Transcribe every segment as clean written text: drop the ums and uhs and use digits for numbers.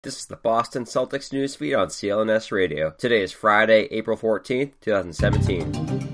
This is the Boston Celtics newsfeed on CLNS Radio. Today is Friday, April 14th, 2017.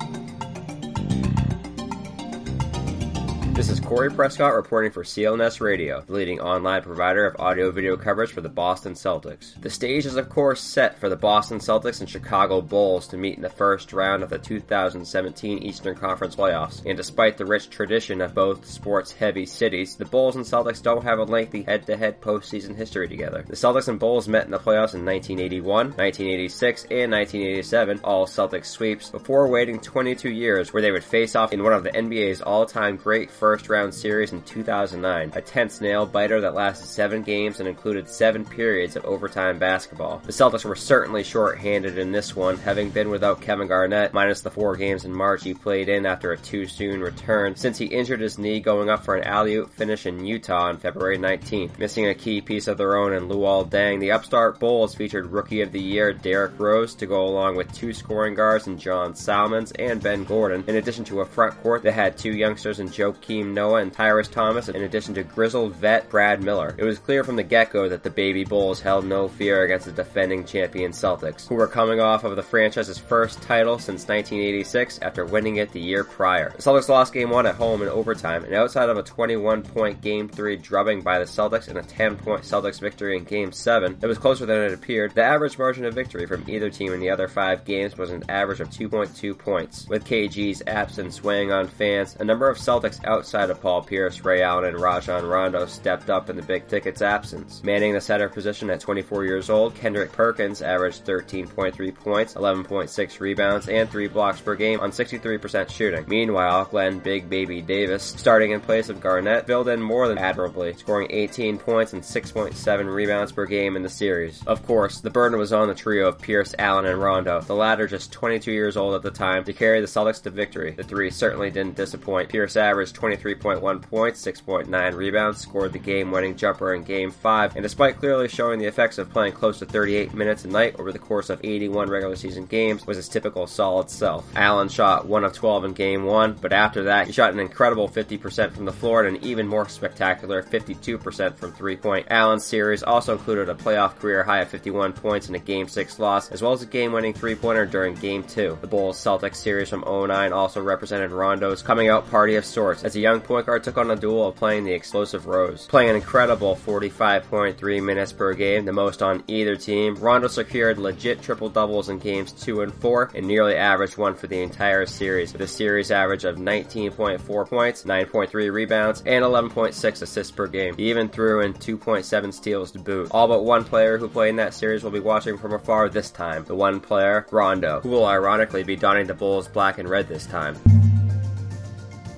This is Corey Prescott reporting for CLNS Radio, the leading online provider of audio-video coverage for the Boston Celtics. The stage is of course set for the Boston Celtics and Chicago Bulls to meet in the first round of the 2017 Eastern Conference playoffs. And despite the rich tradition of both sports-heavy cities, the Bulls and Celtics don't have a lengthy head-to-head postseason history together. The Celtics and Bulls met in the playoffs in 1981, 1986, and 1987, all Celtics sweeps, before waiting 22 years where they would face off in one of the NBA's all-time great first-round series in 2009, a tense nail-biter that lasted 7 games and included 7 periods of overtime basketball. The Celtics were certainly short-handed in this one, having been without Kevin Garnett, minus the 4 games in March he played in after a too-soon return, since he injured his knee going up for an alley-oop finish in Utah on February 19th. Missing a key piece of their own in Luol Deng, the upstart Bulls featured Rookie of the Year Derrick Rose to go along with 2 scoring guards in John Salmons and Ben Gordon, in addition to a front court that had 2 youngsters in Joakim Noah and Tyrese Thomas, in addition to grizzled vet Brad Miller. It was clear from the get-go that the baby Bulls held no fear against the defending champion Celtics, who were coming off of the franchise's first title since 1986 after winning it the year prior. The Celtics lost Game 1 at home in overtime, and outside of a 21-point Game 3 drubbing by the Celtics and a 10-point Celtics victory in Game 7 that was closer than it appeared, the average margin of victory from either team in the other 5 games was an average of 2.2 points. With KG's absence weighing on fans, a number of Celtics outside of Paul Pierce, Ray Allen, and Rajon Rondo stepped up in the big ticket's absence. Manning the center position at 24 years old, Kendrick Perkins averaged 13.3 points, 11.6 rebounds, and 3 blocks per game on 63% shooting. Meanwhile, Glenn Big Baby Davis, starting in place of Garnett, filled in more than admirably, scoring 18 points and 6.7 rebounds per game in the series. Of course, the burden was on the trio of Pierce, Allen, and Rondo, the latter just 22 years old at the time, to carry the Celtics to victory. The three certainly didn't disappoint. Pierce averaged 23.1 points, 6.9 rebounds, scored the game-winning jumper in Game 5, and despite clearly showing the effects of playing close to 38 minutes a night over the course of 81 regular season games, was his typical solid self. Allen shot 1 of 12 in Game 1, but after that, he shot an incredible 50% from the floor and an even more spectacular 52% from three-point. Allen's series also included a playoff career high of 51 points in a Game 6 loss, as well as a game-winning three-pointer during Game 2. The Bulls-Celtics series from 2009 also represented Rondo's coming-out party of sorts, as a young point guard took on a duel of playing the explosive Rose. Playing an incredible 45.3 minutes per game, the most on either team, Rondo secured legit triple-doubles in Games 2 and 4, and nearly averaged 1 for the entire series, with a series average of 19.4 points, 9.3 rebounds, and 11.6 assists per game. He even threw in 2.7 steals to boot. All but one player who played in that series will be watching from afar this time. The one player, Rondo, who will ironically be donning the Bulls black and red this time.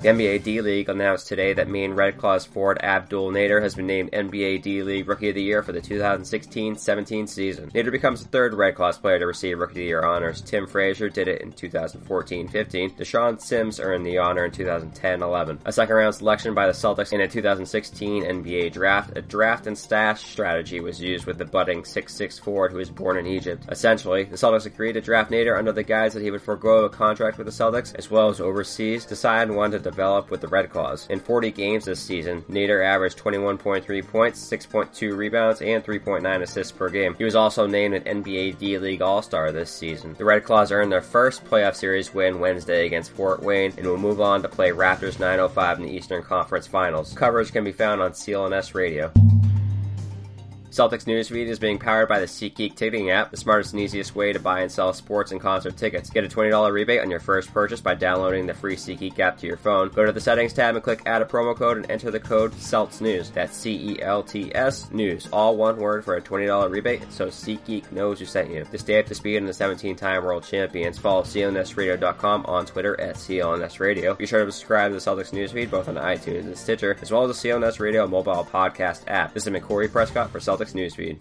The NBA D-League announced today that Maine Red Claws forward Abdel Nader has been named NBA D-League Rookie of the Year for the 2016-17 season. Nader becomes the 3rd Red Claws player to receive Rookie of the Year honors. Tim Frazier did it in 2014-15. Deshaun Sims earned the honor in 2010-11. A second-round selection by the Celtics in a 2016 NBA draft, a draft and stash strategy was used with the budding 6'6" forward who was born in Egypt. Essentially, the Celtics agreed to draft Nader under the guise that he would forego a contract with the Celtics, as well as overseas, to sign one to develop with the Red Claws. In 40 games this season, Nader averaged 21.3 points, 6.2 rebounds, and 3.9 assists per game. He was also named an NBA D-League All-Star this season. The Red Claws earned their first playoff series win Wednesday against Fort Wayne and will move on to play Raptors 905 in the Eastern Conference Finals. Coverage can be found on CLNS Radio. Celtics Newsfeed is being powered by the SeatGeek ticketing app, the smartest and easiest way to buy and sell sports and concert tickets. Get a $20 rebate on your first purchase by downloading the free SeatGeek app to your phone. Go to the settings tab and click add a promo code and enter the code CELTSNEWS. That's CELTS News. All one word for a $20 rebate, so SeatGeek knows who sent you. To stay up to speed on the 17-time world champions, follow CLNSradio.com on Twitter at CLNS Radio. Be sure to subscribe to the Celtics Newsfeed both on iTunes and Stitcher, as well as the CLNS Radio mobile podcast app. This is Corey Prescott for Celtics Newsfeed.